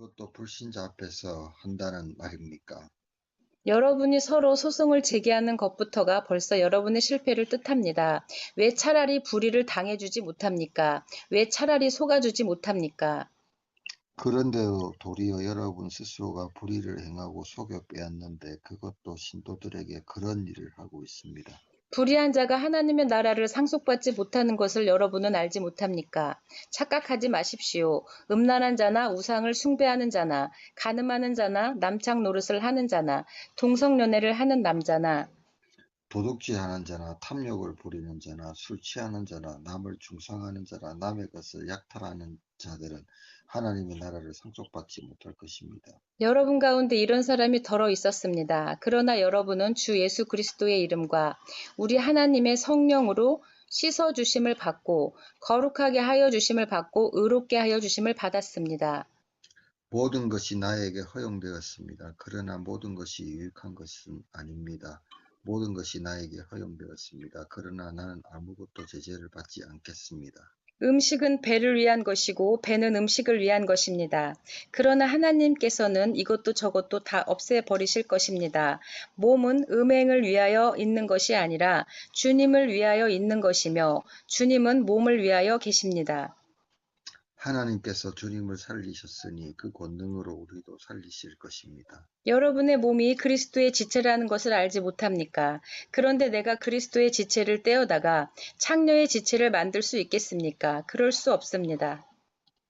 그것도 불신자 앞에서 한다는 말입니까? 여러분이 서로 소송을 제기하는 것부터가 벌써 여러분의 실패를 뜻합니다. 왜 차라리 불의를 당해주지 못합니까? 왜 차라리 속아주지 못합니까? 그런데도 도리어 여러분 스스로가 불의를 행하고 속여 빼앗는데 그것도 신도들에게 그런 일을 하고 있습니다. 불의한 자가 하나님의 나라를 상속받지 못하는 것을 여러분은 알지 못합니까? 착각하지 마십시오. 음란한 자나 우상을 숭배하는 자나 간음하는 자나 남창 노릇을 하는 자나 동성연애를 하는 남자나 도둑질하는 자나 탐욕을 부리는 자나 술 취하는 자나 남을 중상하는 자나 남의 것을 약탈하는 자들은 하나님의 나라를 상속받지 못할 것입니다. 여러분 가운데 이런 사람이 덜어 있었습니다. 그러나 여러분은 주 예수 그리스도의 이름과 우리 하나님의 성령으로 씻어 주심을 받고 거룩하게 하여 주심을 받고 의롭게 하여 주심을 받았습니다. 모든 것이 나에게 허용되었습니다. 그러나 모든 것이 유익한 것은 아닙니다. 모든 것이 나에게 허용되었습니다. 그러나 나는 아무것도 제재를 받지 않겠습니다. 음식은 배를 위한 것이고 배는 음식을 위한 것입니다. 그러나 하나님께서는 이것도 저것도 다 없애버리실 것입니다. 몸은 음행을 위하여 있는 것이 아니라 주님을 위하여 있는 것이며 주님은 몸을 위하여 계십니다. 하나님께서 주님을 살리셨으니 그 권능으로 우리도 살리실 것입니다. 여러분의 몸이 그리스도의 지체라는 것을 알지 못합니까? 그런데 내가 그리스도의 지체를 떼어다가 창녀의 지체를 만들 수 있겠습니까? 그럴 수 없습니다.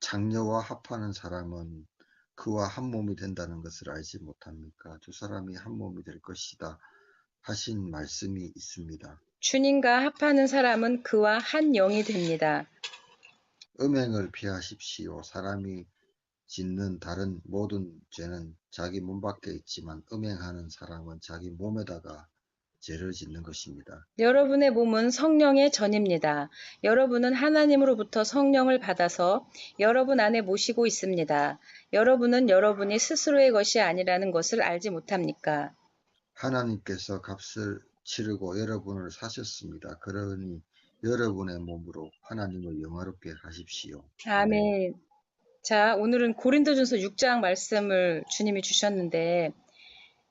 장녀와 합하는 사람은 그와 한 몸이 된다는 것을 알지 못합니까? 두 사람이 한 몸이 될 것이다 하신 말씀이 있습니다. 주님과 합하는 사람은 그와 한 영이 됩니다. 음행을 피하십시오. 사람이 짓는 다른 모든 죄는 자기 몸 밖에 있지만 음행하는 사람은 자기 몸에다가 죄를 짓는 것입니다. 여러분의 몸은 성령의 전입니다. 여러분은 하나님으로부터 성령을 받아서 여러분 안에 모시고 있습니다. 여러분은 여러분이 스스로의 것이 아니라는 것을 알지 못합니까? 하나님께서 값을 치르고 여러분을 사셨습니다. 그러니 여러분의 몸으로 하나님을 영화롭게 하십시오. 아멘. 아멘. 자, 오늘은 고린도전서 6장 말씀을 주님이 주셨는데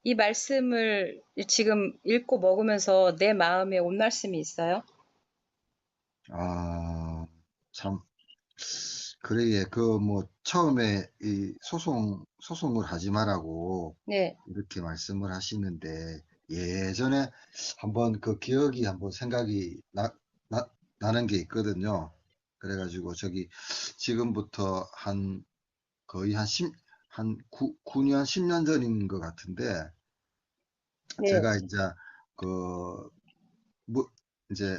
이 말씀을 지금 읽고 먹으면서 내 마음에 온 말씀이 있어요. 아, 참, 그래, 처음에 이 소송을 하지 말라고 네, 이렇게 말씀을 하시는데, 예전에 한번 그 기억이 한번 생각이 나는 게 있거든요. 그래가지고 지금부터 거의 한 9년, 10년 전인 것 같은데, 네, 제가 이제 그, 뭐, 이제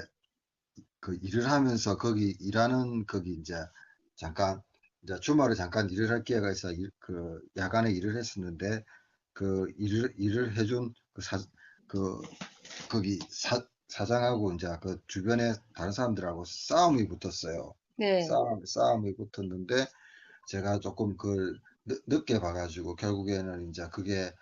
그 일을 하면서 거기 이제 잠깐 이제 주말에 잠깐 일을 할 기회가 있어 그 야간에 일을 했었는데 그 일을 해준 그 거기 사장하고 이제 그 주변에 다른 사람들하고 싸움이 붙었어요. 네, 싸움이 붙었는데 제가 조금 그걸 늦게 봐가지고 결국에는 이제 그게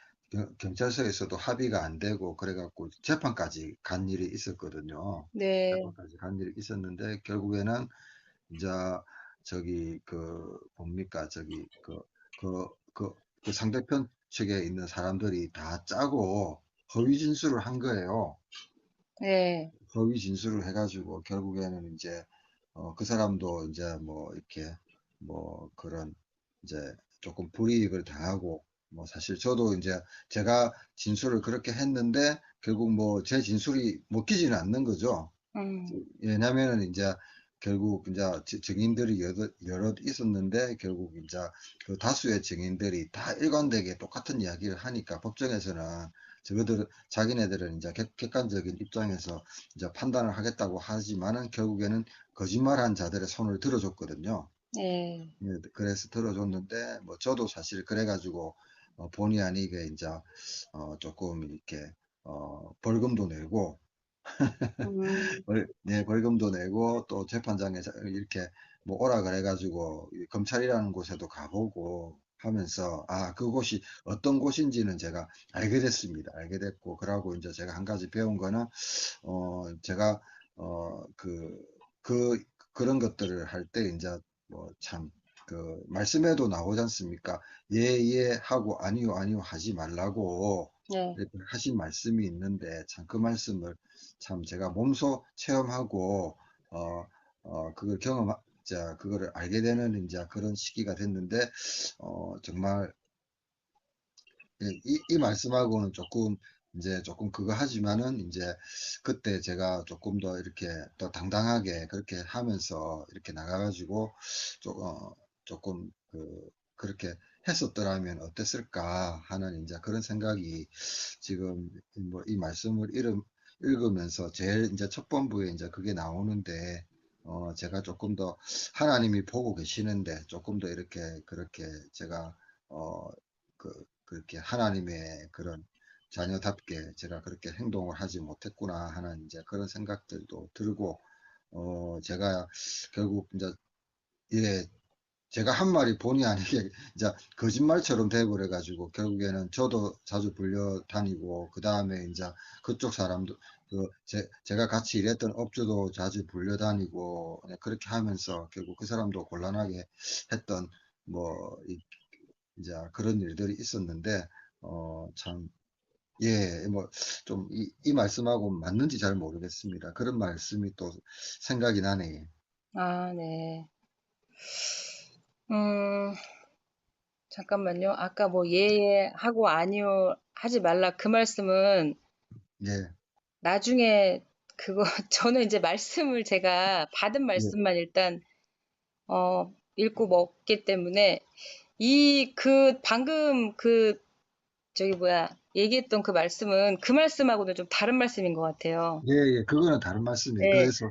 경찰서에서도 합의가 안 되고 그래갖고 재판까지 간 일이 있었거든요. 네, 재판까지 간 일이 있었는데 결국에는 이제 뭡니까 그 상대편 측에 있는 사람들이 다 짜고 허위 진술을 한 거예요. 네, 허위 진술을 해가지고 결국에는 이제 그 사람도 이제 뭐 이렇게 뭐 그런 이제 조금 불이익을 당하고 뭐 사실 저도 이제 제가 진술을 그렇게 했는데 결국 뭐 제 진술이 먹히지는 않는 거죠. 왜냐면은 이제 결국 이제 증인들이 여럿 있었는데 결국 이제 그 다수의 증인들이 다 일관되게 똑같은 이야기를 하니까 법정에서는 자기네들은 이제 객관적인 입장에서 이제 판단을 하겠다고 하지만은 결국에는 거짓말한 자들의 손을 들어줬거든요. 네, 예, 그래서 들어줬는데 뭐 저도 사실 그래가지고 본의 아니게 이제 조금 이렇게 벌금도 내고 음, 네, 벌금도 내고 또 재판장에 이렇게 뭐 오라 그래가지고 검찰이라는 곳에도 가보고 하면서 그곳이 어떤 곳인지는 제가 알게 됐습니다. 알게 됐고 그러고 이제 제가 한 가지 배운 거는 제가 어 그 그 그런 것들을 할 때 이제 뭐 참 그 말씀에도 나오지 않습니까? 예, 예 하고 아니요, 아니요 하지 말라고 네. 이렇게 하신 말씀이 있는데 참 그 말씀을 참 제가 몸소 체험하고 어, 그걸 자, 그거를 알게 되는 이제 그런 시기가 됐는데 정말 이 말씀하고는 조금 이제 조금 그거 하지만은 이제 그때 제가 조금 더 이렇게 더 당당하게 그렇게 하면서 이렇게 나가가지고 조금 그렇게 했었더라면 어땠을까 하는 이제 그런 생각이 지금 뭐 이 말씀을 읽으면서 제일 이제 첫 번부에 이제 그게 나오는데 제가 조금 더 하나님이 보고 계시는데 조금 더 이렇게 그렇게 제가 어, 그렇게 하나님의 그런 자녀답게 제가 그렇게 행동을 하지 못했구나 하는 이제 그런 생각들도 들고, 제가 결국 이제 예, 제가 한 말이 본의 아니게 이제 거짓말처럼 돼버려 가지고 결국에는 저도 자주 불려다니고 그 다음에 이제 그쪽 사람도 제가 같이 일했던 업주도 자주 불려다니고 그렇게 하면서 결국 그 사람도 곤란하게 했던 뭐 이제 그런 일들이 있었는데 참 예, 뭐 좀 이 말씀하고 맞는지 잘 모르겠습니다. 그런 말씀이 또 생각이 나네. 아, 네. 음, 잠깐만요. 아까 뭐 예 하고 아니요 하지 말라 그 말씀은 예, 나중에 그거 저는 이제 말씀을 제가 받은 예, 말씀만 일단 읽고 먹기 때문에 이 그 방금 그 저기 뭐야 얘기했던 그 말씀은 그 말씀하고는 좀 다른 말씀인 것 같아요. 예, 예, 그거는 다른 말씀이에요. 예. 그래서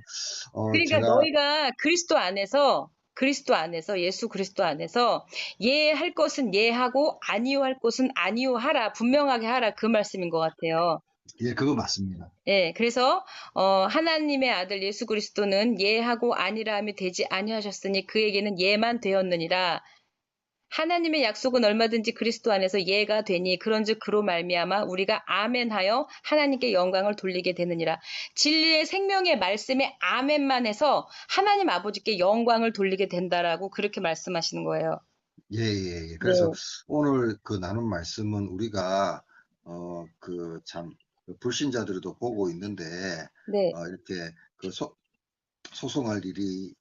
그러니까 제가 너희가 그리스도 안에서 예수 그리스도 안에서 예 할 것은 예 하고 아니요 할 것은 아니요 하라 분명하게 하라 그 말씀인 것 같아요. 예, 그거 맞습니다. 예, 그래서 하나님의 아들 예수 그리스도는 예하고 아니라 함이 되지 아니하셨으니 그에게는 예만 되었느니라. 하나님의 약속은 얼마든지 그리스도 안에서 예가 되니 그런즉 그로 말미암아 우리가 아멘하여 하나님께 영광을 돌리게 되느니라. 진리의 생명의 말씀에 아멘만 해서 하나님 아버지께 영광을 돌리게 된다라고 그렇게 말씀하시는 거예요. 예, 예, 예. 그래서 네, 오늘 그 나눈 말씀은 우리가 참 불신자들도 보고 있는데 네, 이렇게 소송할 일이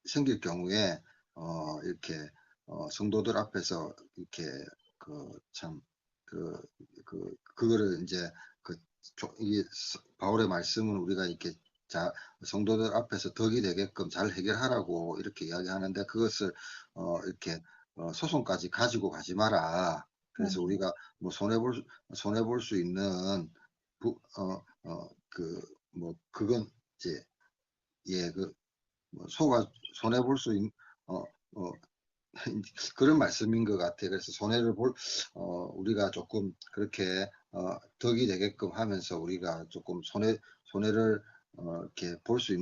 생길 경우에 이렇게 성도들 앞에서 이렇게 참 그거를 이제 이 바울의 말씀은 우리가 이렇게 자 성도들 앞에서 덕이 되게끔 잘 해결하라고 이렇게 이야기하는데 그것을 이렇게 소송까지 가지고 가지 마라. 그래서 음, 우리가 뭐 손해 볼 수 있는 뭐 그건 이제 예, 뭐 손해 볼 수 있는 어, 어, 그런 말씀인 것 같아요. 그래서 우리가 조금 그렇게, 덕이 되게끔 하면서 우리가 조금 손해를, 이렇게 볼 수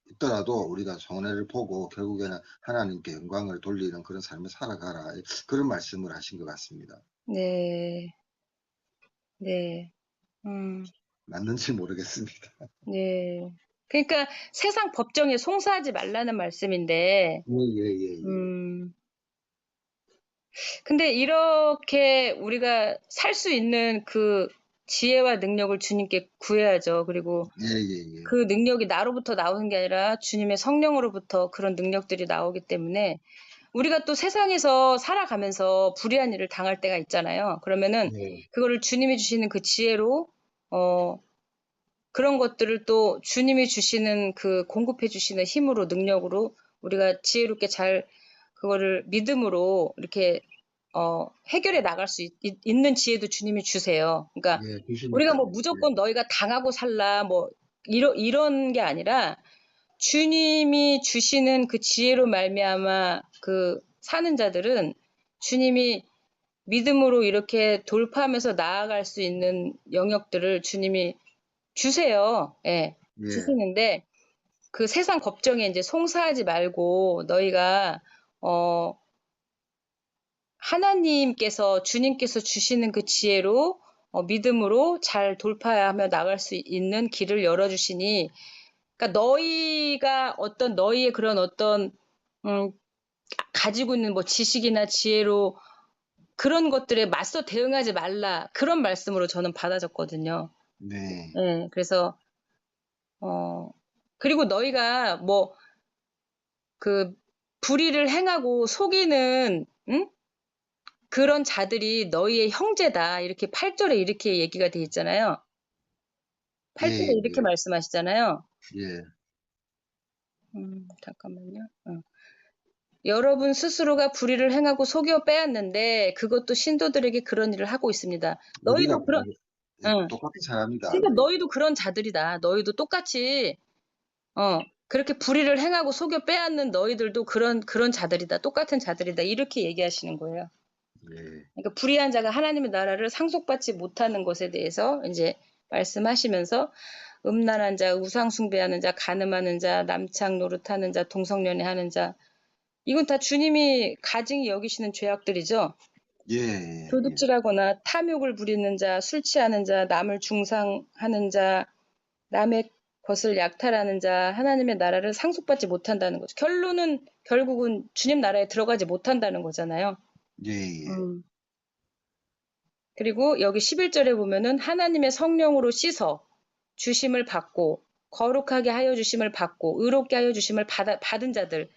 있더라도 우리가 손해를 보고 결국에는 하나님께 영광을 돌리는 그런 삶을 살아가라. 그런 말씀을 하신 것 같습니다. 네, 네, 음, 맞는지 모르겠습니다. 네. 그러니까 세상 법정에 송사하지 말라는 말씀인데, 예, 예, 예, 예. 음, 근데 이렇게 우리가 살 수 있는 그 지혜와 능력을 주님께 구해야죠. 그리고 예, 예, 예. 그 능력이 나로부터 나오는 게 아니라 주님의 성령으로부터 그런 능력들이 나오기 때문에 우리가 또 세상에서 살아가면서 불의한 일을 당할 때가 있잖아요. 그러면은 예, 그거를 주님이 주시는 그 지혜로 어 그런 것들을 또 주님이 주시는 그 공급해 주시는 힘으로 능력으로 우리가 지혜롭게 잘 그거를 믿음으로 이렇게 해결해 나갈 수 있는 지혜도 주님이 주세요. 그러니까 예, 우리가 뭐 주시니까요. 예, 무조건 너희가 당하고 살라 뭐 이런 게 아니라 주님이 주시는 그 지혜로 말미암아 그 사는 자들은 주님이 믿음으로 이렇게 돌파하면서 나아갈 수 있는 영역들을 주님이 주세요. 예. 예, 주시는데 그 세상 법정에 이제 송사하지 말고 너희가 어 하나님께서 주님께서 주시는 그 지혜로 믿음으로 잘 돌파하며 나갈 수 있는 길을 열어주시니 그러니까 너희가 어떤 너희의 그런 어떤 음, 가지고 있는 뭐 지식이나 지혜로 그런 것들에 맞서 대응하지 말라. 그런 말씀으로 저는 받아졌거든요. 네. 예, 그래서, 그리고 너희가 뭐, 그, 불의를 행하고 속이는, 응? 그런 자들이 너희의 형제다. 이렇게 8절에 이렇게 얘기가 돼 있잖아요. 8절에 예, 이렇게 예, 말씀하시잖아요. 예. 잠깐만요. 여러분 스스로가 불의를 행하고 속여 빼앗는데 그것도 신도들에게 그런 일을 하고 있습니다. 우리가 너희도 그런, 응. 똑같은 사람이다. 그러니까 너희도 그런 자들이다. 너희도 똑같이, 그렇게 불의를 행하고 속여 빼앗는 너희들도 그런 자들이다. 똑같은 자들이다. 이렇게 얘기하시는 거예요. 예, 그러니까 불의한 자가 하나님의 나라를 상속받지 못하는 것에 대해서 이제 말씀하시면서 음란한 자, 우상 숭배하는 자, 간음하는 자, 남창 노릇하는 자, 동성연애하는 자, 이건 다 주님이 가증히 여기시는 죄악들이죠. 예, 예, 예. 도둑질하거나 탐욕을 부리는 자, 술 취하는 자, 남을 중상하는 자, 남의 것을 약탈하는 자, 하나님의 나라를 상속받지 못한다는 거죠. 결국은 주님 나라에 들어가지 못한다는 거잖아요. 예, 예. 음. 그리고 여기 11절에 보면은 하나님의 성령으로 씻어 주심을 받고 거룩하게 하여 주심을 받고 의롭게 하여 주심을 받은 자들,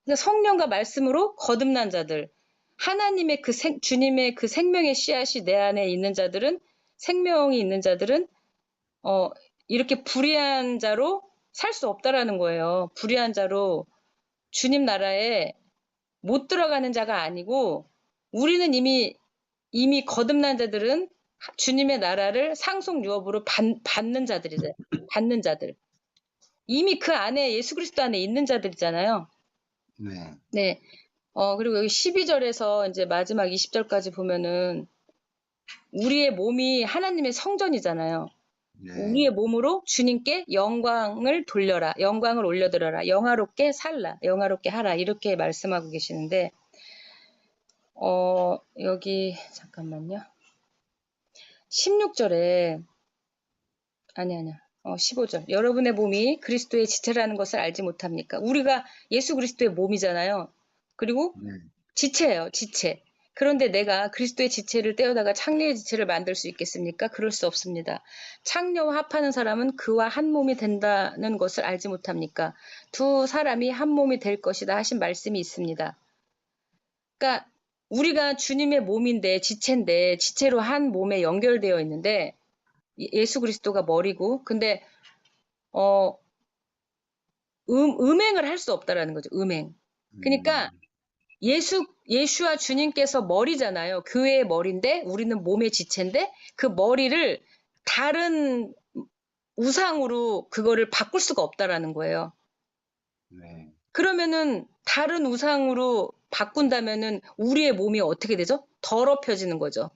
그러니까 성령과 말씀으로 거듭난 자들, 하나님의 주님의 그 생명의 씨앗이 내 안에 있는 자들은, 생명이 있는 자들은 어, 이렇게 불의한 자로 살 수 없다라는 거예요. 불의한 자로 주님 나라에 못 들어가는 자가 아니고, 우리는 이미 거듭난 자들은 주님의 나라를 상속 유업으로 받는 자들이죠. 받는 자들. 이미 그 안에 예수 그리스도 안에 있는 자들이잖아요. 네, 네. 그리고 여기 12절에서 이제 마지막 20절까지 보면은 우리의 몸이 하나님의 성전이잖아요. 네. 우리의 몸으로 주님께 영광을 돌려라. 영광을 올려드려라. 영화롭게 살라. 영화롭게 하라. 이렇게 말씀하고 계시는데, 여기, 잠깐만요. 16절에, 아니야. 15절. 여러분의 몸이 그리스도의 지체라는 것을 알지 못합니까? 우리가 예수 그리스도의 몸이잖아요. 그리고 네. 지체예요, 지체. 그런데 내가 그리스도의 지체를 떼어다가 창녀의 지체를 만들 수 있겠습니까? 그럴 수 없습니다. 창녀와 합하는 사람은 그와 한 몸이 된다는 것을 알지 못합니까? 두 사람이 한 몸이 될 것이다 하신 말씀이 있습니다. 그러니까 우리가 주님의 몸인데 지체인데 지체로 한 몸에 연결되어 있는데 예수 그리스도가 머리고 근데 어 음행을 할 수 없다라는 거죠. 음행. 그러니까 음, 예수와 주님께서 머리잖아요. 교회의 머리인데 우리는 몸의 지체인데 그 머리를 다른 우상으로 그거를 바꿀 수가 없다라는 거예요. 네, 그러면은 다른 우상으로 바꾼다면은 우리의 몸이 어떻게 되죠? 더럽혀지는 거죠.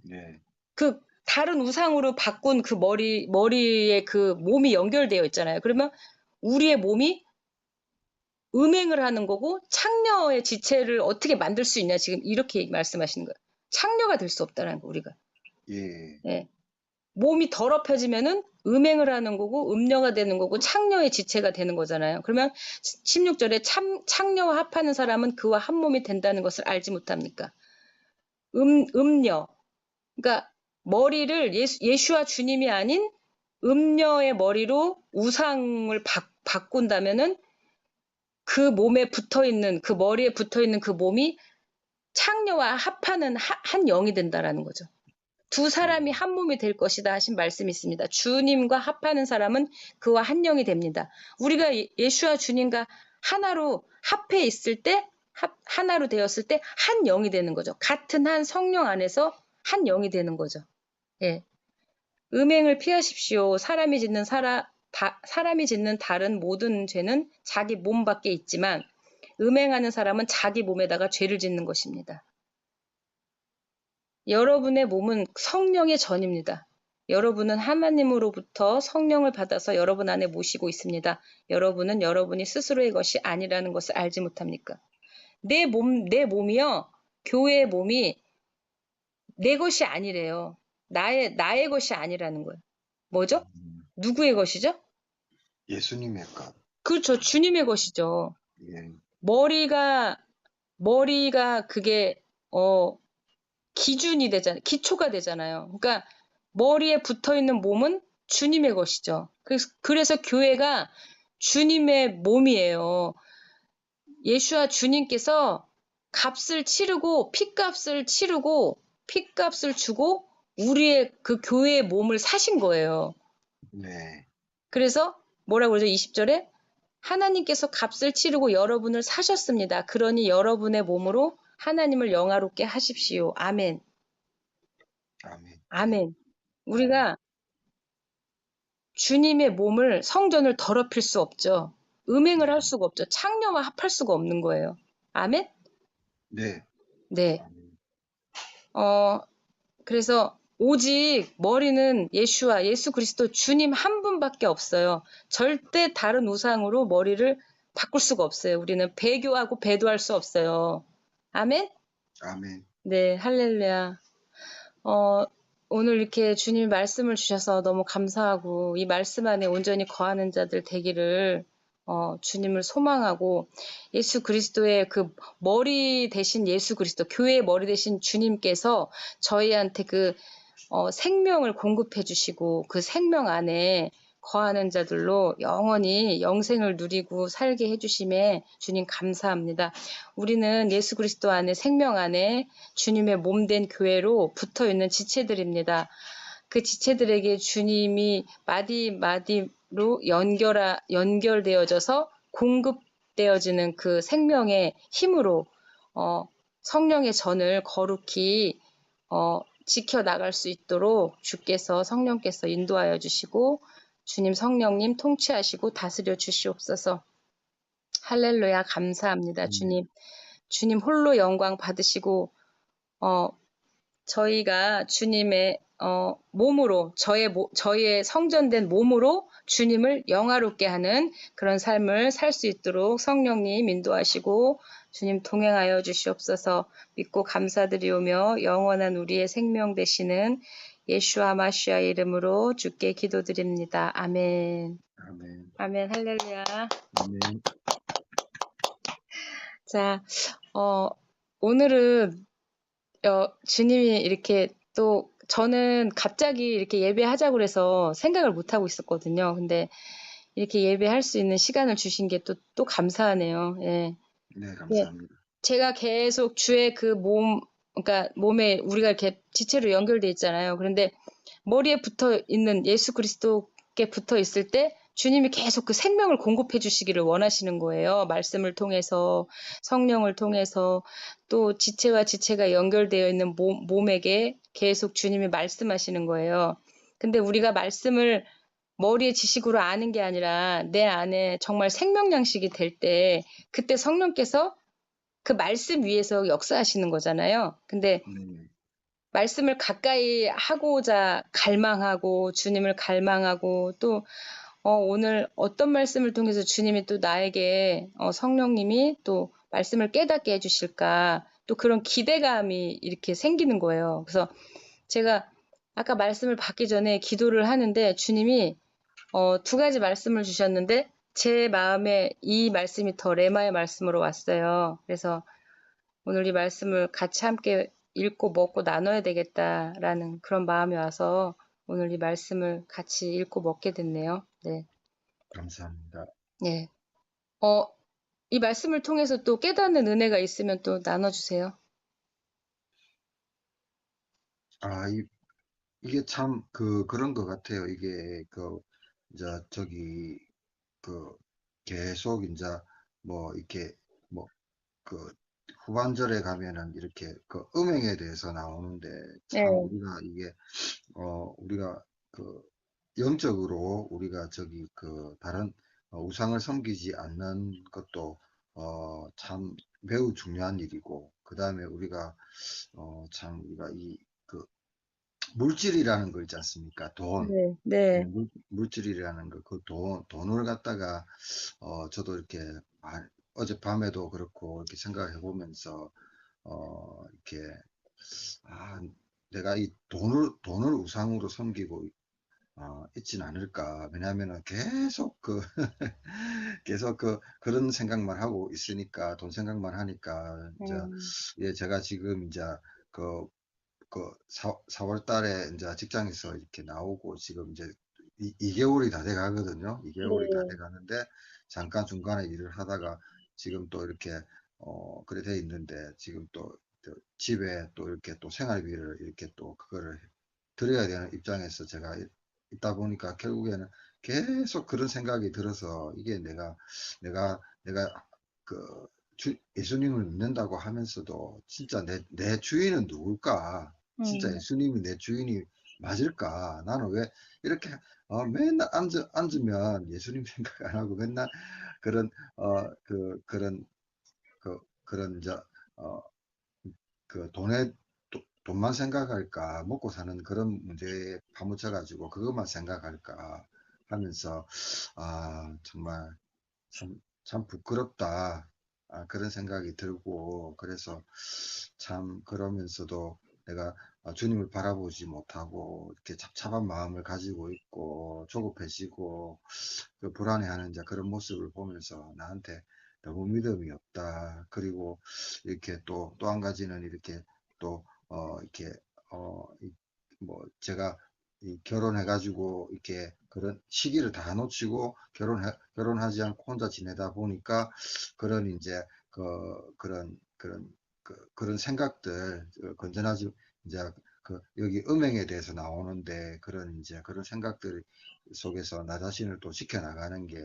네, 그 다른 우상으로 바꾼 그 머리에 그 몸이 연결되어 있잖아요. 그러면 우리의 몸이 음행을 하는 거고 창녀의 지체를 어떻게 만들 수 있냐 지금 이렇게 말씀하시는 거예요. 창녀가 될 수 없다는 거 우리가. 예, 예. 몸이 더럽혀지면은 음행을 하는 거고 음녀가 되는 거고 창녀의 지체가 되는 거잖아요. 그러면 16절에 창녀와 합하는 사람은 그와 한 몸이 된다는 것을 알지 못합니까? 음녀. 그러니까 머리를 예수와 주님이 아닌 음녀의 머리로 우상을 바꾼다면은 그 몸에 붙어 있는 그 머리에 붙어 있는 그 몸이 창녀와 합하는 한 영이 된다라는 거죠. 두 사람이 음, 한 몸이 될 것이다 하신 말씀이 있습니다. 주님과 합하는 사람은 그와 한 영이 됩니다. 우리가 예수와 주님과 하나로 합해 있을 때 하나로 되었을 때 한 영이 되는 거죠. 같은 한 성령 안에서 한 영이 되는 거죠. 예. 음행을 피하십시오. 사람이 짓는 다른 모든 죄는 자기 몸 밖에 있지만 음행하는 사람은 자기 몸에다가 죄를 짓는 것입니다. 여러분의 몸은 성령의 전입니다. 여러분은 하나님으로부터 성령을 받아서 여러분 안에 모시고 있습니다. 여러분은 여러분이 스스로의 것이 아니라는 것을 알지 못합니까? 내 몸이요. 교회의 몸이 내 것이 아니래요. 나의 것이 아니라는 거예요. 뭐죠? 누구의 것이죠? 예수님의 것. 그렇죠. 주님의 것이죠. 예, 머리가 그게 기준이 되잖아요. 기초가 되잖아요. 그러니까 머리에 붙어 있는 몸은 주님의 것이죠. 그래서 교회가 주님의 몸이에요. 예수와 주님께서 피값을 주고 우리의 그 교회의 몸을 사신 거예요. 네. 그래서 뭐라고 그러죠? 20절에 하나님께서 값을 치르고 여러분을 사셨습니다. 그러니 여러분의 몸으로 하나님을 영화롭게 하십시오. 아멘. 아멘. 네. 아멘. 우리가 주님의 몸을 성전을 더럽힐 수 없죠. 음행을 할 네. 수가 없죠. 창녀와 합할 수가 없는 거예요. 아멘? 네. 네. 아멘. 그래서 오직 머리는 예수 그리스도 주님 한 분밖에 없어요. 절대 다른 우상으로 머리를 바꿀 수가 없어요. 우리는 배교하고 배도할 수 없어요. 아멘? 아멘. 네, 할렐루야. 어, 오늘 이렇게 주님이 말씀을 주셔서 너무 감사하고 이 말씀 안에 온전히 거하는 자들 되기를 주님을 소망하고 예수 그리스도의 그 머리 대신 예수 그리스도, 교회의 머리 대신 주님께서 저희한테 그 생명을 공급해 주시고 그 생명 안에 거하는 자들로 영원히 영생을 누리고 살게 해주심에 주님 감사합니다. 우리는 예수 그리스도 안에 생명 안에 주님의 몸된 교회로 붙어 있는 지체들입니다. 그 지체들에게 주님이 마디마디로 연결되어져서 공급되어지는 그 생명의 힘으로 성령의 전을 거룩히 지켜나갈 수 있도록 성령께서 인도하여 주시고 주님 성령님 통치하시고 다스려 주시옵소서. 할렐루야 감사합니다. 아멘. 주님 홀로 영광 받으시고 저희가 주님의 몸으로 저희의 성전된 몸으로 주님을 영화롭게 하는 그런 삶을 살 수 있도록 성령님 인도하시고 주님 동행하여 주시옵소서. 믿고 감사드리오며 영원한 우리의 생명 되시는 예슈아 마시아의 이름으로 주께 기도드립니다. 아멘. 아멘. 아멘. 할렐루야. 아멘. 자, 오늘은 주님이 이렇게 또 저는 갑자기 이렇게 예배하자고 그래서 생각을 못 하고 있었거든요. 근데 이렇게 예배할 수 있는 시간을 주신 게 또 감사하네요. 예. 네, 예. 감사합니다. 제가 계속 주의 그 그러니까 몸에 우리가 이렇게 지체로 연결돼 있잖아요. 그런데 머리에 붙어 있는 예수 그리스도께 붙어 있을 때 주님이 계속 그 생명을 공급해 주시기를 원하시는 거예요. 말씀을 통해서, 성령을 통해서, 또 지체와 지체가 연결되어 있는 몸에게 계속 주님이 말씀하시는 거예요. 근데 우리가 말씀을 머리의 지식으로 아는 게 아니라 내 안에 정말 생명 양식이 될 때, 그때 성령께서 그 말씀 위에서 역사하시는 거잖아요. 근데 네. 말씀을 가까이 하고자 갈망하고 주님을 갈망하고 또 오늘 어떤 말씀을 통해서 주님이 또 나에게 성령님이 또 말씀을 깨닫게 해주실까 또 그런 기대감이 이렇게 생기는 거예요. 그래서 제가 아까 말씀을 받기 전에 기도를 하는데 주님이 두 가지 말씀을 주셨는데 제 마음에 이 말씀이 더 레마의 말씀으로 왔어요. 그래서 오늘 이 말씀을 같이 함께 읽고 먹고 나눠야 되겠다라는 그런 마음이 와서 오늘 이 말씀을 같이 읽고 먹게 됐네요. 네. 감사합니다. 네. 어, 이 말씀을 통해서 또 깨닫는 은혜가 있으면 또 나눠주세요. 아, 이게 참 그런 것 같아요. 이게 이제 저기 그 계속 이제 뭐 이렇게 뭐 그 후반절에 가면은 이렇게 그 음행에 대해서 나오는데 네, 참 우리가 그 영적으로 우리가 다른 우상을 섬기지 않는 것도 참 매우 중요한 일이고 그 다음에 우리가 참 우리가 그 물질이라는 거 있지 않습니까? 돈. 네, 네, 네, 물질이라는 거, 돈을 갖다가, 저도 이렇게, 어젯밤에도 그렇고, 이렇게 생각해 보면서, 이렇게, 아, 내가 이 돈을 우상으로 섬기고, 있진 않을까. 왜냐하면은 계속 계속 그런 생각만 하고 있으니까, 돈 생각만 하니까, 이제, 음, 예, 제가 지금 이제 그, 4월 달에 이제 직장에서 이렇게 나오고 지금 이제 2개월이 다 돼 가거든요. 2개월이 다 돼 네, 가는데, 잠깐 중간에 일을 하다가 지금 또 이렇게, 그래 돼 있는데, 지금 또 집에 또 이렇게 또 생활비를 이렇게 또 그거를 드려야 되는 입장에서 제가 있다 보니까 결국에는 계속 그런 생각이 들어서, 이게 내가 그 예수님을 믿는다고 하면서도 진짜 내 주인은 누굴까? 진짜 음, 예수님이 내 주인이 맞을까? 나는 왜 이렇게 맨날 앉으면 예수님 생각 안 하고 맨날 그런 그런 그런 이제 어, 돈만 생각할까, 먹고 사는 그런 문제에 파묻혀가지고 그것만 생각할까 하면서, 정말 참 부끄럽다. 그런 생각이 들고, 그래서 참 그러면서도 내가 주님을 바라보지 못하고 이렇게 잡잡한 마음을 가지고 있고 조급해지고 불안해하는 이제 그런 모습을 보면서 나한테 너무 믿음이 없다. 그리고 이렇게 또 한 가지는 이렇게 또 이렇게 뭐 제가 결혼해가지고 이렇게 그런 시기를 다 놓치고 결혼하지 않고 혼자 지내다 보니까 그런 이제 그런 생각들, 건전하지 이제 여기 음행에 대해서 나오는데, 그런 이제 그런 생각들 속에서 나 자신을 또 지켜나가는 게,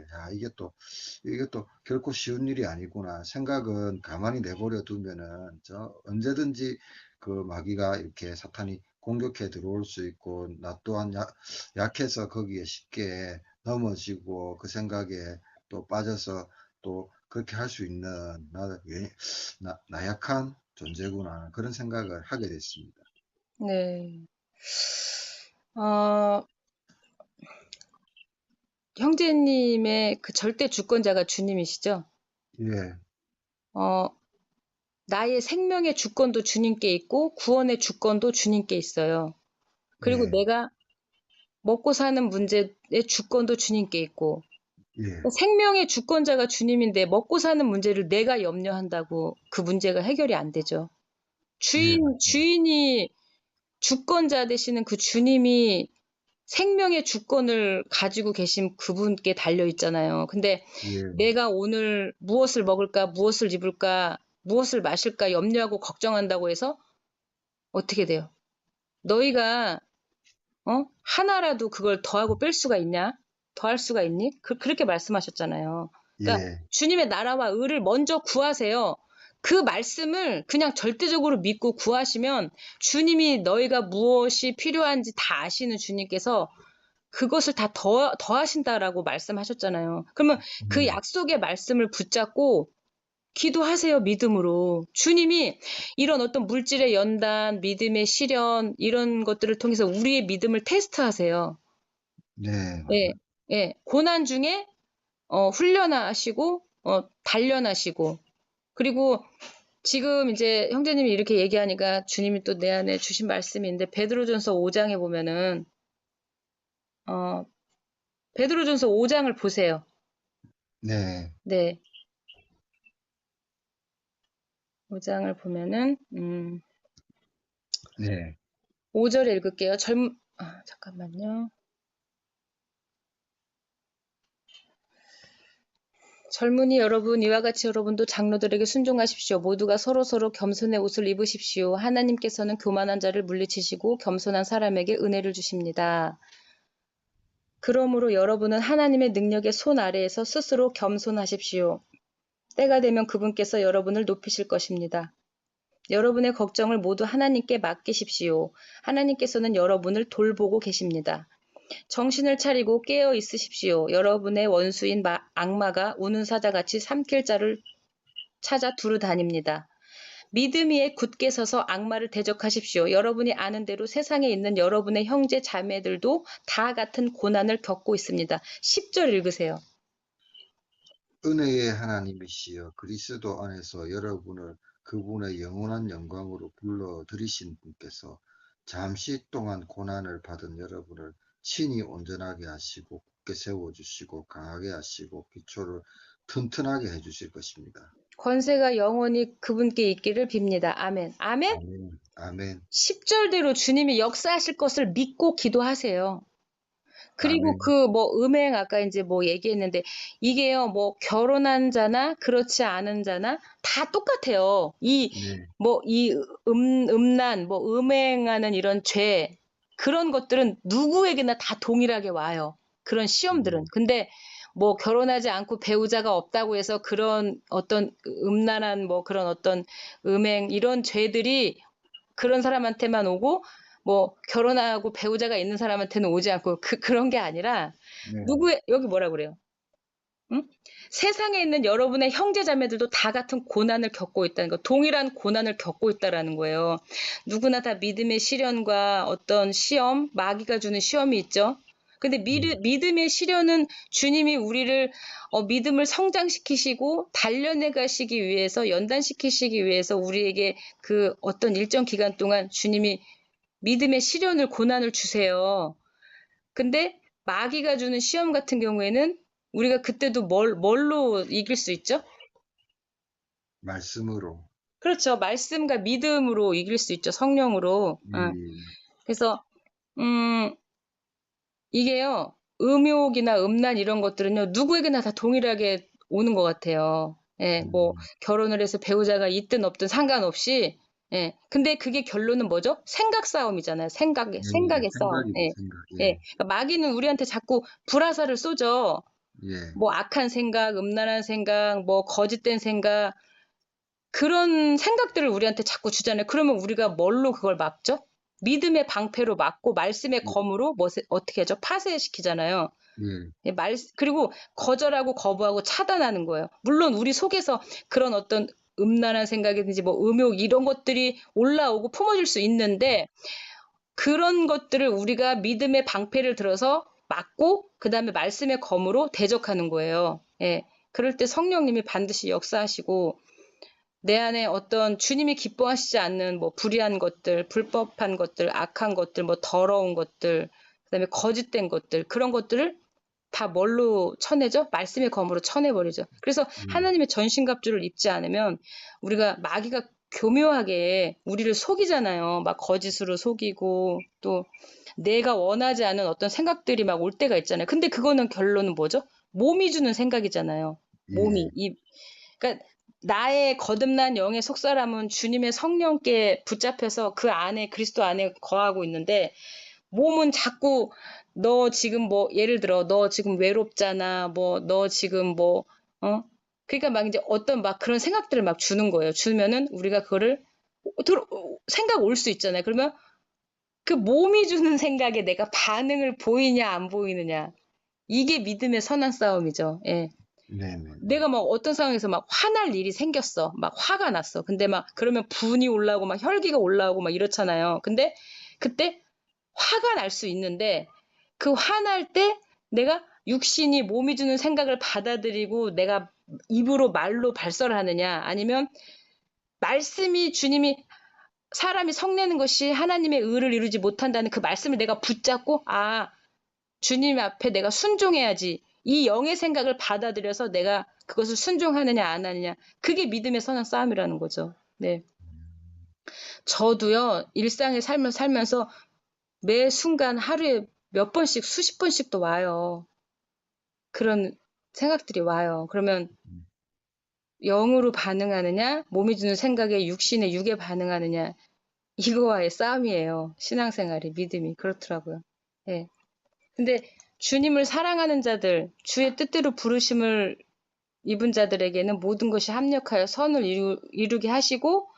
이게 또 결코 쉬운 일이 아니구나. 생각은 가만히 내버려 두면은, 언제든지 그 마귀가 이렇게 사탄이 공격해 들어올 수 있고, 나 또한 약해서 거기에 쉽게 넘어지고, 그 생각에 또 빠져서 또 그렇게 할 수 있는, 나약한 존재구나. 그런 생각을 하게 됐습니다. 네. 어, 형제님의 그 절대 주권자가 주님이시죠? 예, 어, 나의 생명의 주권도 주님께 있고 구원의 주권도 주님께 있어요. 그리고 예, 내가 먹고 사는 문제의 주권도 주님께 있고 예, 그러니까 생명의 주권자가 주님인데 먹고 사는 문제를 내가 염려한다고 그 문제가 해결이 안 되죠. 예, 맞습니다. 주인이 주권자 되시는 그 주님이 생명의 주권을 가지고 계신 그분께 달려 있잖아요. 근데 예, 내가 오늘 무엇을 먹을까, 무엇을 입을까, 무엇을 마실까 염려하고 걱정한다고 해서 어떻게 돼요? 너희가 하나라도 그걸 더하고 뺄 수가 있냐? 더할 수가 있니? 그렇게 말씀하셨잖아요. 그러니까 예, 주님의 나라와 의를 먼저 구하세요. 그 말씀을 그냥 절대적으로 믿고 구하시면 주님이 너희가 무엇이 필요한지 다 아시는 주님께서 그것을 다 더하신다라고 말씀하셨잖아요. 그러면 그 예, 약속의 말씀을 붙잡고 기도하세요, 믿음으로. 주님이 이런 어떤 물질의 연단, 믿음의 시련, 이런 것들을 통해서 우리의 믿음을 테스트하세요. 네, 예, 맞아요. 예. 고난 중에, 훈련하시고, 단련하시고, 그리고 지금 이제 형제님이 이렇게 얘기하니까 주님이 또 내 안에 주신 말씀인데, 베드로전서 5장에 보면은, 어, 베드로전서 5장을 보세요. 네, 네, 5장을 보면은, 네, 5절에 읽을게요. 잠깐만요. 젊은이 여러분, 이와 같이 여러분도 장로들에게 순종하십시오. 모두가 서로서로 겸손의 옷을 입으십시오. 하나님께서는 교만한 자를 물리치시고 겸손한 사람에게 은혜를 주십니다. 그러므로 여러분은 하나님의 능력의 손 아래에서 스스로 겸손하십시오. 때가 되면 그분께서 여러분을 높이실 것입니다. 여러분의 걱정을 모두 하나님께 맡기십시오. 하나님께서는 여러분을 돌보고 계십니다. 정신을 차리고 깨어 있으십시오. 여러분의 원수인 악마가 우는 사자같이 삼킬 자를 찾아 두루 다닙니다. 믿음 위에 굳게 서서 악마를 대적하십시오. 여러분이 아는 대로 세상에 있는 여러분의 형제 자매들도 다 같은 고난을 겪고 있습니다. 10절 읽으세요. 은혜의 하나님이시여 그리스도 안에서 여러분을 그분의 영원한 영광으로 불러 들이신 분께서 잠시 동안 고난을 받은 여러분을 친히 온전하게 하시고 굳게 세워주시고 강하게 하시고 기초를 튼튼하게 해주실 것입니다. 권세가 영원히 그분께 있기를 빕니다. 아멘. 아멘? 아멘. 아멘. 10절대로 주님이 역사하실 것을 믿고 기도하세요. 그리고 아멘. 그 뭐 음행 아까 이제 뭐 얘기했는데 이게요 뭐 결혼한 자나 그렇지 않은 자나 다 똑같아요. 이 네. 뭐 이 음란 뭐 음행하는 이런 죄 그런 것들은 누구에게나 다 동일하게 와요. 그런 시험들은. 네. 근데 뭐 결혼하지 않고 배우자가 없다고 해서 그런 어떤 음란한 뭐 그런 어떤 음행 이런 죄들이 그런 사람한테만 오고 뭐 결혼하고 배우자가 있는 사람한테는 오지 않고 그런 게 아니라 네. 누구의 여기 뭐라 그래요? 응? 세상에 있는 여러분의 형제 자매들도 다 같은 고난을 겪고 있다는 거, 동일한 고난을 겪고 있다라는 거예요. 누구나 다 믿음의 시련과 어떤 시험, 마귀가 주는 시험이 있죠. 근데 네. 믿음의 시련은 주님이 우리를 믿음을 성장시키시고 단련해 가시기 위해서 연단시키시기 위해서 우리에게 그 어떤 일정 기간 동안 주님이 믿음의 시련을 고난을 주세요. 근데 마귀가 주는 시험 같은 경우에는 우리가 그때도 뭘로 이길 수 있죠? 말씀으로. 그렇죠. 말씀과 믿음으로 이길 수 있죠. 성령으로. 예. 그래서 음, 이게요. 음욕이나 음란 이런 것들은요. 누구에게나 다 동일하게 오는 것 같아요. 예, 뭐 음. 결혼을 해서 배우자가 있든 없든 상관없이 예. 근데 그게 결론은 뭐죠? 생각 싸움이잖아요. 생각의 싸움. 생각이죠, 예. 생각. 예. 예. 그러니까 마귀는 우리한테 자꾸 불화살을 쏘죠. 예. 뭐 악한 생각, 음란한 생각, 뭐 거짓된 생각, 그런 생각들을 우리한테 자꾸 주잖아요. 그러면 우리가 뭘로 그걸 막죠? 믿음의 방패로 막고 말씀의 예. 검으로 어떻게 하죠? 파쇄시키잖아요. 예. 예, 그리고 거절하고 거부하고 차단하는 거예요. 물론 우리 속에서 그런 어떤 음란한 생각이든지 뭐 음욕 이런 것들이 올라오고 품어질 수 있는데 그런 것들을 우리가 믿음의 방패를 들어서 막고 그다음에 말씀의 검으로 대적하는 거예요. 예. 그럴 때 성령님이 반드시 역사하시고 내 안에 어떤 주님이 기뻐하시지 않는 뭐 불의한 것들, 불법한 것들, 악한 것들, 뭐 더러운 것들, 그다음에 거짓된 것들 그런 것들을 다 뭘로 쳐내죠? 말씀의 검으로 쳐내버리죠. 그래서 예. 하나님의 전신갑주를 입지 않으면 우리가 마귀가 교묘하게 우리를 속이잖아요. 막 거짓으로 속이고 또 내가 원하지 않은 어떤 생각들이 막 올 때가 있잖아요. 근데 그거는 결론은 뭐죠? 몸이 주는 생각이잖아요. 몸이. 예. 그러니까 나의 거듭난 영의 속사람은 주님의 성령께 붙잡혀서 그 안에 그리스도 안에 거하고 있는데 몸은 자꾸 너 지금 뭐 예를 들어 너 지금 외롭잖아. 뭐 너 지금 뭐 그러니까 막 이제 어떤 막 그런 생각들을 막 주는 거예요. 주면은 우리가 그거를 생각 올 수 있잖아요. 그러면 그 몸이 주는 생각에 내가 반응을 보이냐 안 보이느냐. 이게 믿음의 선한 싸움이죠. 예. 네네. 내가 막 어떤 상황에서 막 화날 일이 생겼어. 막 화가 났어. 근데 막 그러면 분이 올라오고 막 혈기가 올라오고 막 이렇잖아요. 근데 그때 화가 날 수 있는데 그 화날 때 내가 육신이 몸이 주는 생각을 받아들이고 내가 입으로 말로 발설하느냐 아니면 말씀이 주님이 사람이 성내는 것이 하나님의 의를 이루지 못한다는 그 말씀을 내가 붙잡고 주님 앞에 내가 순종해야지. 이 영의 생각을 받아들여서 내가 그것을 순종하느냐 안 하느냐. 그게 믿음의 선한 싸움이라는 거죠. 네. 저도요. 일상의 삶을 살면서 매 순간 하루에 몇 번씩 수십 번씩도 와요. 그런 생각들이 와요. 그러면 음. 영으로 반응하느냐, 몸이 주는 생각에 육신의 육에 반응하느냐, 이거와의 싸움이에요. 신앙생활이, 믿음이. 그렇더라고요. 예. 근데 주님을 사랑하는 자들, 주의 뜻대로 부르심을 입은 자들에게는 모든 것이 합력하여 선을 이루게 하시고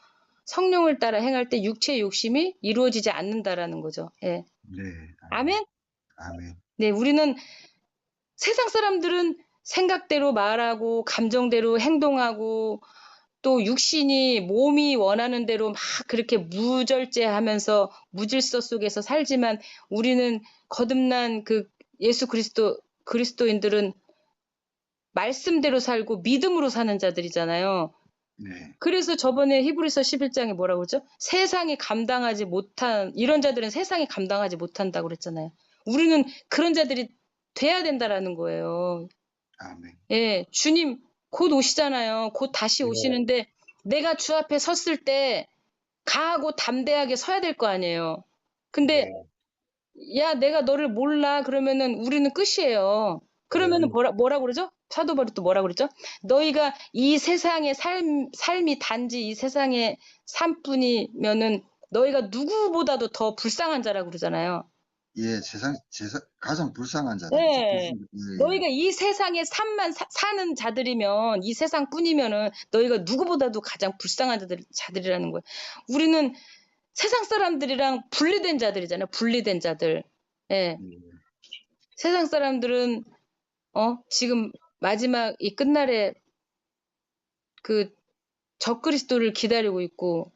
성령을 따라 행할 때 육체의 욕심이 이루어지지 않는다라는 거죠. 예. 네. 아멘. 아멘? 아멘. 네, 우리는 세상 사람들은 생각대로 말하고 감정대로 행동하고 또 육신이 몸이 원하는 대로 막 그렇게 무절제하면서 무질서 속에서 살지만 우리는 거듭난 그 예수 그리스도인들은 말씀대로 살고 믿음으로 사는 자들이잖아요. 네. 그래서 저번에 히브리서 11장에 뭐라고 그러죠? 세상이 감당하지 못한 이런 자들은 세상이 감당하지 못한다고 그랬잖아요. 우리는 그런 자들이 돼야 된다라는 거예요. 아멘. 예, 주님 곧 오시잖아요. 곧 다시 예, 오시는데 내가 주 앞에 섰을 때 강하고 담대하게 서야 될 거 아니에요. 근데 네, 야, 내가 너를 몰라. 그러면은 우리는 끝이에요. 그러면은 네, 뭐라고 그러죠? 사도 바울이 또 뭐라고 그러죠? 너희가 이 세상의 삶이 단지 이 세상의 삶뿐이면은 너희가 누구보다도 더 불쌍한 자라고 그러잖아요. 예, 가장 불쌍한 자들이죠. 네. 너희가 이 세상의 삶만 사는 자들이면 이 세상뿐이면은 너희가 누구보다도 가장 불쌍한 자들이라는 거예요. 우리는 세상 사람들이랑 분리된 자들이잖아요. 분리된 자들. 예. 예, 세상 사람들은 지금 마지막 이 끝날에 그 적그리스도를 기다리고 있고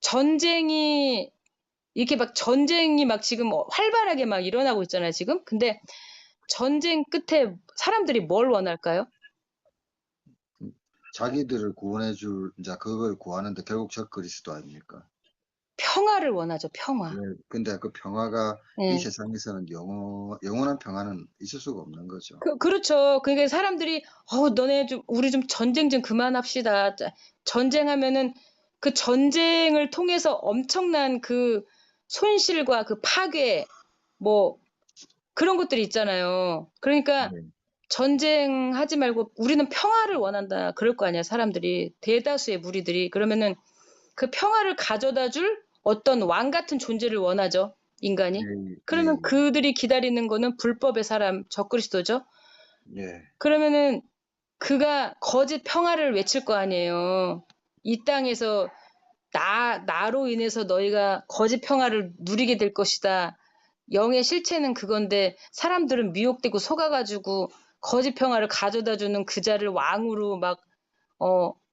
전쟁이 이렇게 막 전쟁이 막 지금 활발하게 막 일어나고 있잖아요, 지금. 근데 전쟁 끝에 사람들이 뭘 원할까요? 자기들을 구원해줄, 이제 그걸 구하는데 결국 저 그리스도 아닙니까? 평화를 원하죠, 예, 평화. 근데 그 평화가 이 예. 세상에서는 영원한 평화는 있을 수가 없는 거죠. 그렇죠. 그러니까 사람들이 너네 좀 우리 좀 전쟁 좀 그만합시다. 전쟁하면은 그 전쟁을 통해서 엄청난 그 손실과 그 파괴 뭐 그런 것들이 있잖아요. 그러니까 네, 전쟁하지 말고 우리는 평화를 원한다. 그럴 거 아니야, 사람들이. 대다수의 무리들이. 그러면은 그 평화를 가져다 줄 어떤 왕 같은 존재를 원하죠, 예, 인간이. 예, 그러면 그들이 기다리는 거는 불법의 사람, 적그리스도죠. 예, 예, 그러면은 그가 거짓 평화를 외칠 거 아니에요. 이 땅에서 나로 인해서 너희가 거짓 평화를 누리게 될 것이다. 영의 실체는 그건데 사람들은 미혹되고 속아가지고 거짓 평화를 가져다 주는 그 자를 왕으로 막,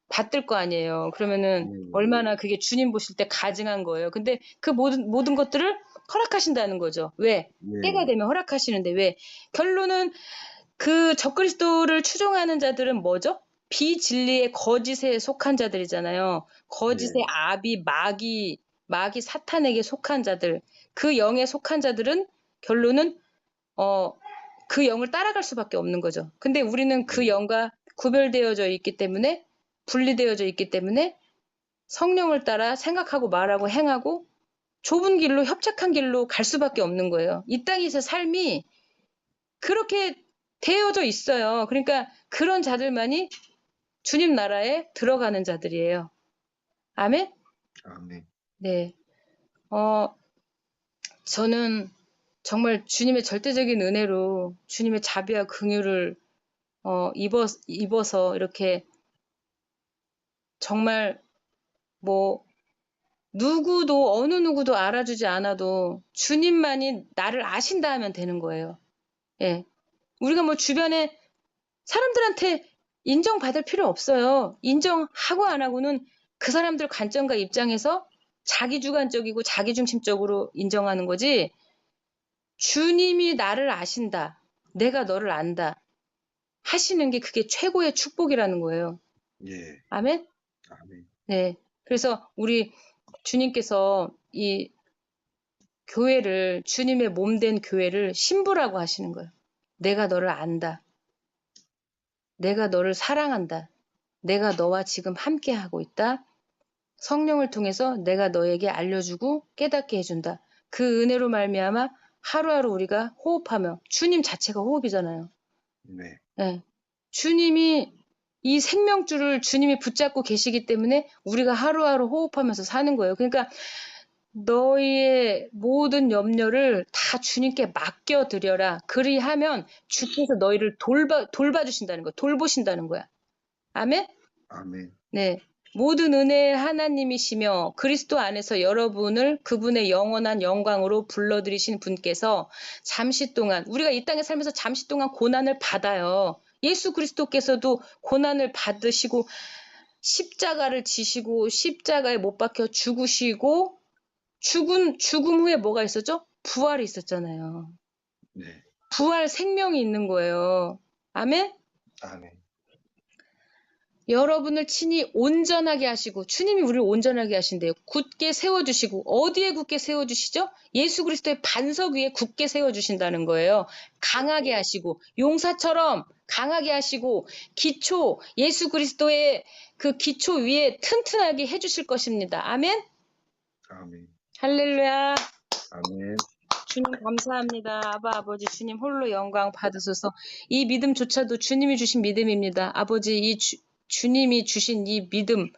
받들 거 아니에요. 그러면은 얼마나 그게 주님 보실 때 가증한 거예요. 근데 그 모든 것들을 허락하신다는 거죠. 왜? 때가 예, 되면 허락하시는데 왜? 결론은 그 적그리스도를 추종하는 자들은 뭐죠? 비진리의 거짓에 속한 자들이잖아요. 거짓의 예, 아비, 마귀 사탄에게 속한 자들. 그 영에 속한 자들은 결론은 어, 그 영을 따라갈 수밖에 없는 거죠. 근데 우리는 그 예, 영과 구별되어져 있기 때문에 분리되어져 있기 때문에 성령을 따라 생각하고 말하고 행하고 좁은 길로 협착한 길로 갈 수밖에 없는 거예요. 이 땅에서 삶이 그렇게 되어져 있어요. 그러니까 그런 자들만이 주님 나라에 들어가는 자들이에요. 아멘? 아멘, 네. 어, 저는 정말 주님의 절대적인 은혜로 주님의 자비와 긍휼을 입어서 이렇게 정말 뭐 어느 누구도 알아주지 않아도 주님만이 나를 아신다 하면 되는 거예요. 예. 우리가 뭐 주변에 사람들한테 인정받을 필요 없어요. 인정하고 안 하고는 그 사람들 관점과 입장에서 자기 주관적이고 자기 중심적으로 인정하는 거지. 주님이 나를 아신다. 내가 너를 안다. 하시는 게 그게 최고의 축복이라는 거예요. 예, 아멘? 아멘, 네. 그래서 우리 주님께서 이 교회를, 주님의 몸 된 교회를 신부라고 하시는 거예요. 내가 너를 안다. 내가 너를 사랑한다. 내가 너와 지금 함께 하고 있다. 성령을 통해서 내가 너에게 알려주고 깨닫게 해준다. 그 은혜로 말미암아 하루하루 우리가 호흡하며 주님 자체가 호흡이잖아요. 네, 네. 주님이 이 생명줄을 주님이 붙잡고 계시기 때문에 우리가 하루하루 호흡하면서 사는 거예요. 그러니까 너희의 모든 염려를 다 주님께 맡겨드려라. 그리하면 주께서 너희를 돌봐주신다는 거야. 돌보신다는 거야. 아멘? 아멘, 네. 모든 은혜의 하나님이시며 그리스도 안에서 여러분을 그분의 영원한 영광으로 불러들이신 분께서 잠시 동안 우리가 이 땅에 살면서 잠시 동안 고난을 받아요. 예수 그리스도께서도 고난을 받으시고 십자가를 지시고 십자가에 못 박혀 죽으시고 죽음 후에 뭐가 있었죠? 부활이 있었잖아요. 네, 부활 생명이 있는 거예요. 아멘? 아멘, 여러분을 친히 온전하게 하시고 주님이 우리를 온전하게 하신대요. 굳게 세워주시고 어디에 굳게 세워주시죠? 예수 그리스도의 반석 위에 굳게 세워주신다는 거예요. 강하게 하시고 용사처럼 강하게 하시고 기초 예수 그리스도의 그 기초 위에 튼튼하게 해주실 것입니다. 아멘. 아멘. 할렐루야. 아멘. 주님 감사합니다. 아바 아버지 주님 홀로 영광 받으소서. 이 믿음조차도 주님이 주신 믿음입니다. 아버지 이 주님이 주신 이 믿음,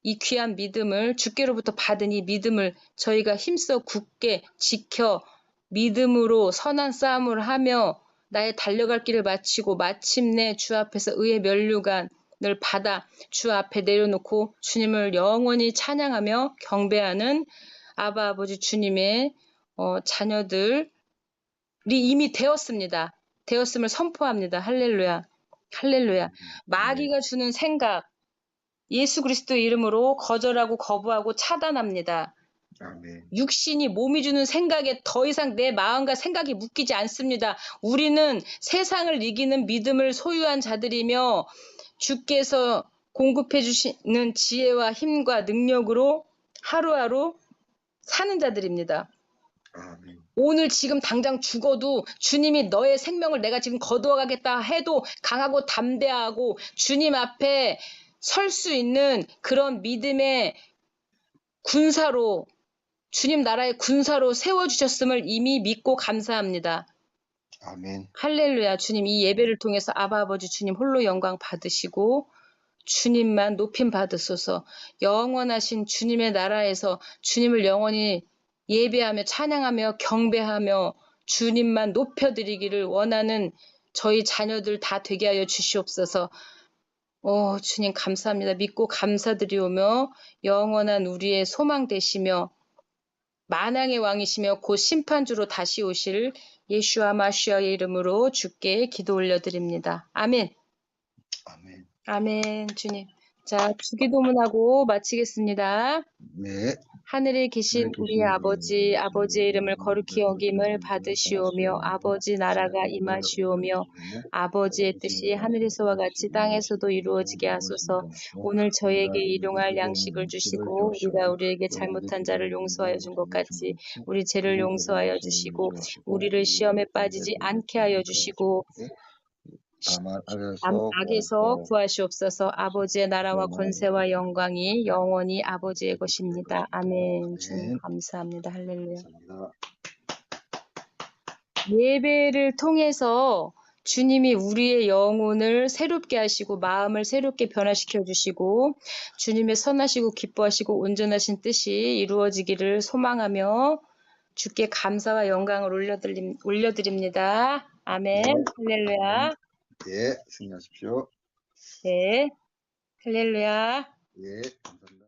이 귀한 믿음을 주께로부터 받은 이 믿음을 저희가 힘써 굳게 지켜 믿음으로 선한 싸움을 하며 나의 달려갈 길을 마치고 마침내 주 앞에서 의의 면류관을 받아 주 앞에 내려놓고 주님을 영원히 찬양하며 경배하는 아바 아버지 주님의 자녀들이 이미 되었습니다. 되었음을 선포합니다. 할렐루야. 할렐루야. 마귀가 주는 생각, 예수 그리스도의 이름으로 거절하고 거부하고 차단합니다. 아멘. 육신이 몸이 주는 생각에 더 이상 내 마음과 생각이 묶이지 않습니다. 우리는 세상을 이기는 믿음을 소유한 자들이며 주께서 공급해 주시는 지혜와 힘과 능력으로 하루하루 사는 자들입니다. 아멘. 오늘 지금 당장 죽어도 주님이 너의 생명을 내가 지금 거두어가겠다 해도 강하고 담대하고 주님 앞에 설 수 있는 그런 믿음의 군사로 주님 나라의 군사로 세워주셨음을 이미 믿고 감사합니다. 아멘. 할렐루야. 주님 이 예배를 통해서 아바 아버지 주님 홀로 영광 받으시고 주님만 높임 받으소서. 영원하신 주님의 나라에서 주님을 영원히 예배하며 찬양하며 경배하며 주님만 높여드리기를 원하는 저희 자녀들 다 되게 하여 주시옵소서. 주님 감사합니다. 믿고 감사드리오며 영원한 우리의 소망 되시며 만왕의 왕이시며 곧 심판주로 다시 오실 예슈아 마시아의 이름으로 주께 기도 올려드립니다. 아멘. 아멘. 아멘. 주님. 자, 주기도문하고 마치겠습니다. 네. 하늘에 계신 우리 아버지, 아버지의 이름을 거룩히 여김을 받으시오며 아버지 나라가 임하시오며 아버지의 뜻이 하늘에서와 같이 땅에서도 이루어지게 하소서. 오늘 저에게 일용할 양식을 주시고 우리가 우리에게 잘못한 자를 용서하여 준 것 같이 우리 죄를 용서하여 주시고 우리를 시험에 빠지지 않게 하여 주시고 다만 악에서 구하시옵소서. 아버지의 나라와 권세와 영광이 영원히 아버지의 것입니다. 아멘. 주님 감사합니다. 할렐루야. 감사합니다. 예배를 통해서 주님이 우리의 영혼을 새롭게 하시고 마음을 새롭게 변화시켜 주시고 주님의 선하시고 기뻐하시고 온전하신 뜻이 이루어지기를 소망하며 주께 감사와 영광을 올려드립니다. 아멘. 할렐루야. 예, 승리하십시오. 네. 할렐루야. 예, 감사합니다.